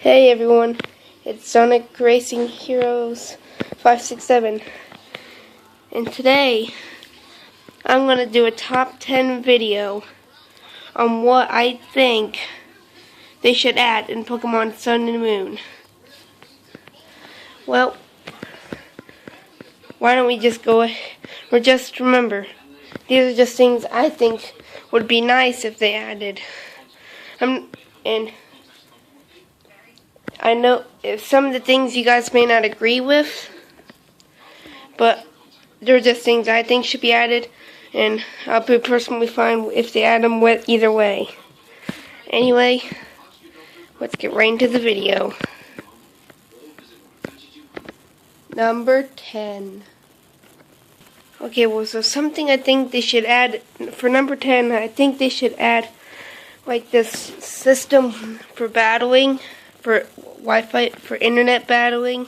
Hey everyone, it's Sonic Racing Heroes 567, and today I'm going to do a top 10 video on what I think they should add in Pokemon Sun and Moon. Well, why don't we just go, or just remember, these are just things I think would be nice if they added. And I know if some of the things you guys may not agree with, but they're just things I think should be added, and I'll be personally fine if they add them with either way. Anyway, let's get right into the video. Number 10. Okay, well, so something I think they should add for number 10, I think they should add like this system for battling, for Wi-Fi, for internet battling,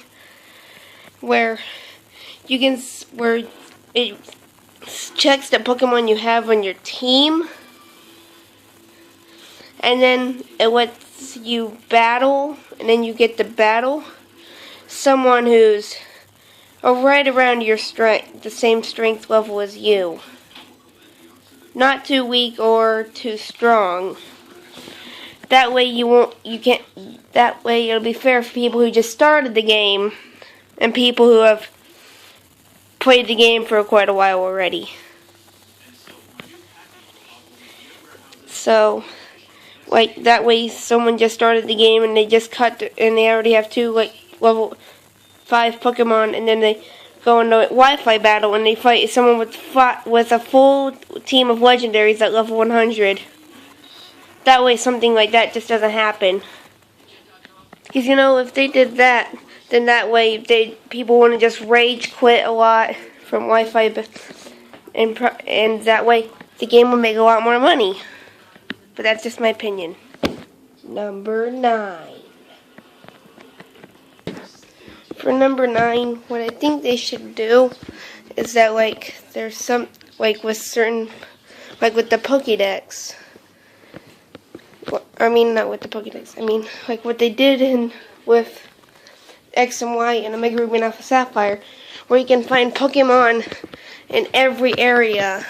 where you can, where it checks the Pokemon you have on your team, and then it lets you battle, and then you get to battle someone who's right around your strength, the same strength level as you. Not too weak or too strong. That way that way it'll be fair for people who just started the game and people who have played the game for quite a while already. So, like, that way someone just started the game and they just and they already have two, like, level 5 Pokemon, and then they go into a Wi-Fi battle and they fight someone with a full team of legendaries at level 100. That way something like that just doesn't happen. Because, you know, if they did that, then that way people wouldn't just rage quit a lot from Wi-Fi, and that way the game would make a lot more money. But that's just my opinion. Number 9. For number 9, what I think they should do is that, like, there's some, like, with certain, like with the Pokédex. I mean, not with the Pokédex. I mean, like what they did with X and Y and Omega Ruby and Alpha Sapphire, where you can find Pokemon in every area,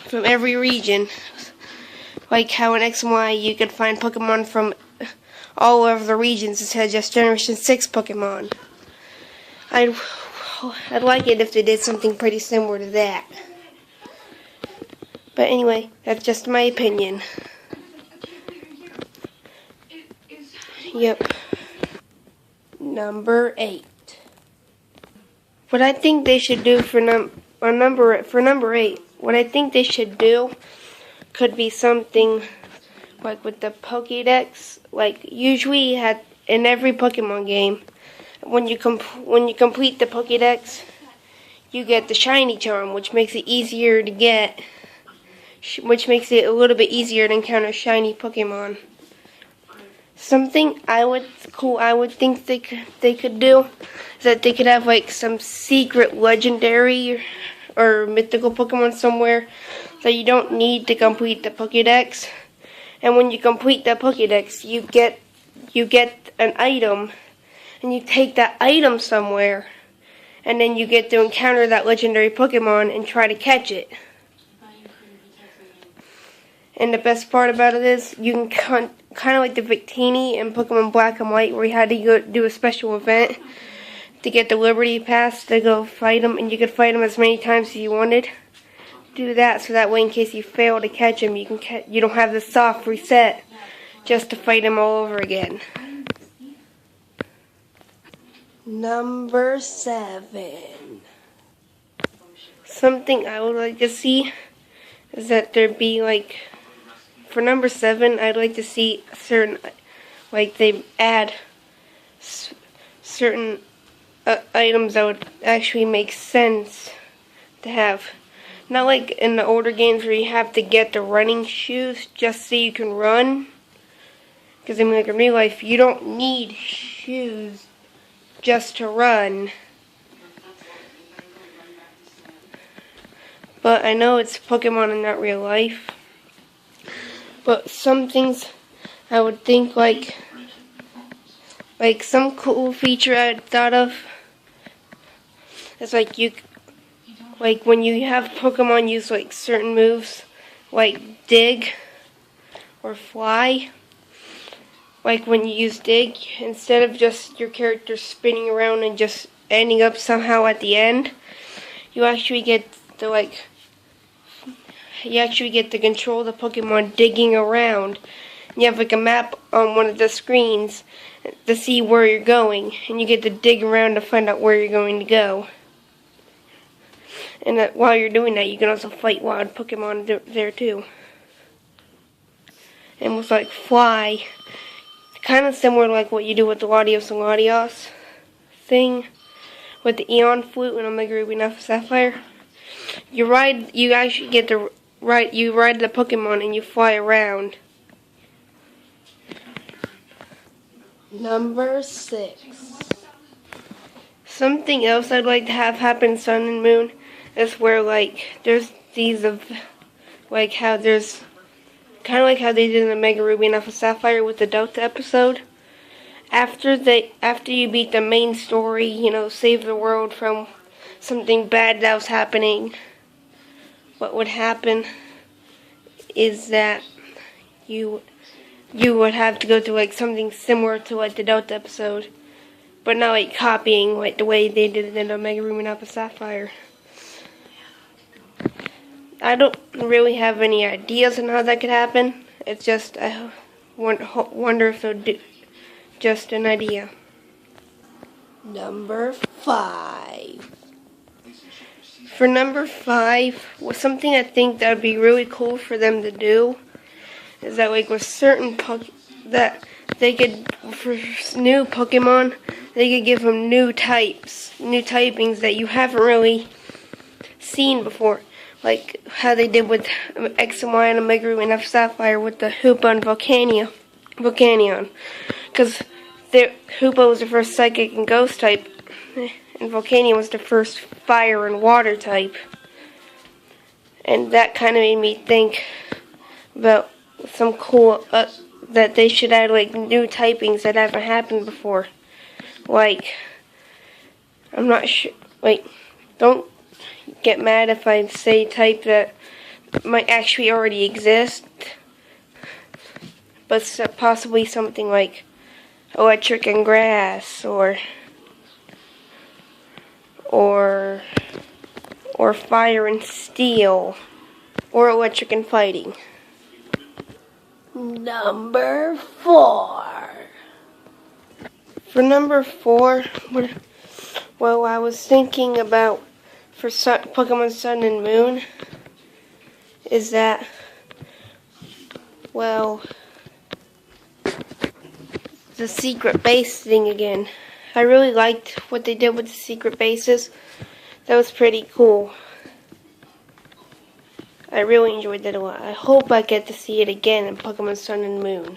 from every region. Like how in X and Y you could find Pokemon from all over the regions instead of just Generation 6 Pokemon. I'd like it if they did something pretty similar to that. But anyway, that's just my opinion. Yep. Number 8. What I think they should do for number 8, what I think they should do could be something like with the Pokédex. Like usually in every Pokemon game, when you complete the Pokédex, you get the shiny charm, which makes it easier to get, which makes it a little bit easier to encounter shiny Pokemon. Something I would think they could do is that they could have like some secret legendary or mythical Pokemon somewhere that you don't need to complete the Pokédex. And when you complete that Pokédex, you get an item, and you take that item somewhere, and then you get to encounter that legendary Pokemon and try to catch it. And the best part about it is, you can kind of like the Victini in Pokemon Black and White, where you had to go do a special event to get the Liberty Pass to go fight them, and you could fight them as many times as you wanted. Do that so that way, in case you fail to catch them, you don't have the soft reset just to fight them all over again. Number 7. Something I would like to see is that there be like, for number 7, I'd like to see certain, like they add certain items that would actually make sense to have. Not like in the older games where you have to get the running shoes just so you can run. Because I mean, like in real life, you don't need shoes just to run. But I know it's Pokemon and not real life. But some things I would think, like Like some cool feature I thought of is like when you have Pokemon use like certain moves, like dig or fly. Like when you use dig, instead of just your character spinning around and just ending up somehow at the end, you actually get the control of the Pokemon digging around. You have like a map on one of the screens to see where you're going, and you get to dig around to find out where you're going to go. And while you're doing that, you can also fight wild Pokemon there too. And with like fly, kind of similar to like what you do with the Latios and Latios thing with the Eon Flute and Omega Ruby and Alpha Sapphire. You actually get to ride the Pokemon and you fly around. Number 6. Something else I'd like to have happen in Sun and Moon is where like there's these of like how there's kind of like how they did in the Mega Ruby and Alpha Sapphire with the Delta episode. After you beat the main story, save the world from something bad that was happening, what would happen is that you would have to go through like something similar to like the Delta episode, but not like copying like the way they did it in the Mega Ruby and Alpha Sapphire. I don't really have any ideas on how that could happen. It's just I wonder if they'll do just an idea. Number 5. For number 5, something I think that would be really cool for them to do is that like with certain that they could, for new Pokemon, they could give them new typings that you haven't really seen before. Like how they did with X and Y and Omega Ruby and Alpha Sapphire with the Hoopa and Volcanion. Because Hoopa was the first Psychic and Ghost type, and Volcanion was the first Fire and Water type. And that kind of made me think about some cool, that they should add like new typings that haven't happened before. Like, I'm not sure, don't get mad if I say type that might actually already exist, but possibly something like electric and grass, or fire and steel, or electric and fighting. Number 4. For number 4, well, I was thinking about for Pokemon Sun and Moon is that, well, the secret base thing again. I really liked what they did with the secret bases. That was pretty cool. I really enjoyed that a lot. I hope I get to see it again in Pokemon Sun and Moon.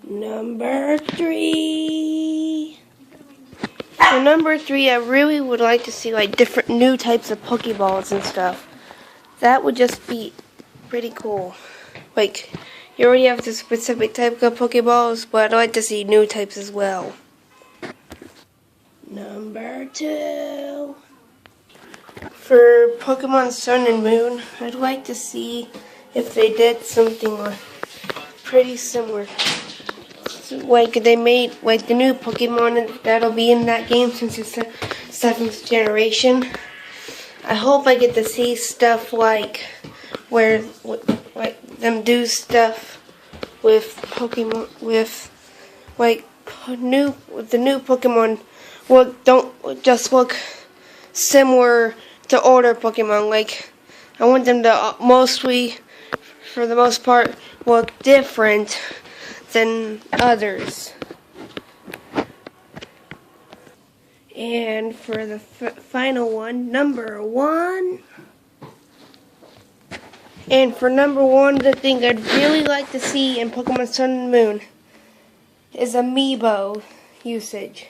Number 3. For number 3, I really would like to see like different new types of Pokeballs and stuff. That would just be pretty cool. Like, you already have the specific type of Pokeballs, but I'd like to see new types as well. Number 2. For Pokemon Sun and Moon, I'd like to see if they did something pretty similar. Like they made like the new Pokemon that'll be in that game since it's the 7th generation. I hope I get to see stuff like where like them do stuff with Pokemon with like the new Pokemon. Well, don't just look similar to older Pokemon. Like I want them to mostly, for the most part, look different than others. And for the final one, number 1. And for number 1, the thing I'd really like to see in Pokemon Sun and Moon is amiibo usage.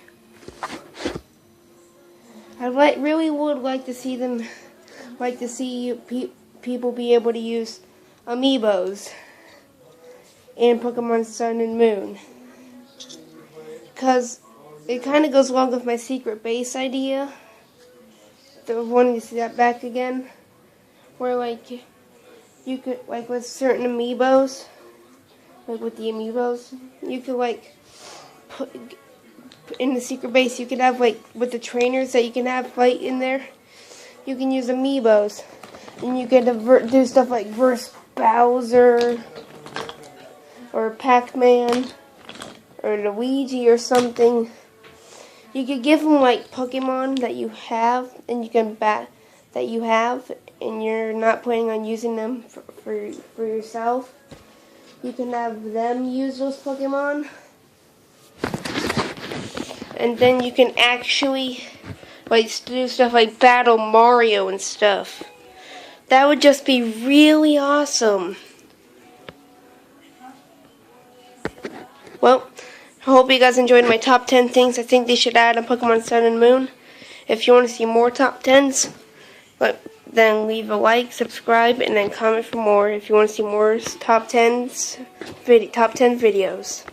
I really would like to see people be able to use amiibos. in Pokemon Sun and Moon. Because it kind of goes along with my secret base idea. The one you see that back again. Where like you could, like with certain amiibos, like with the amiibos, you could like put in the secret base, you could have like with the trainers that you can have fight in there, you can use amiibos. And you could do stuff like verse Bowser, or Pac-Man, or Luigi or something. You could give them like Pokemon that you have, and you can and you're not planning on using them for yourself. You can have them use those Pokemon, and then you can actually like do stuff like battle Mario and stuff. That would just be really awesome. Well, I hope you guys enjoyed my top 10 things I think they should add on Pokemon Sun and Moon. If you want to see more top 10s, then leave a like, subscribe, and then comment for more if you want to see more top 10 videos.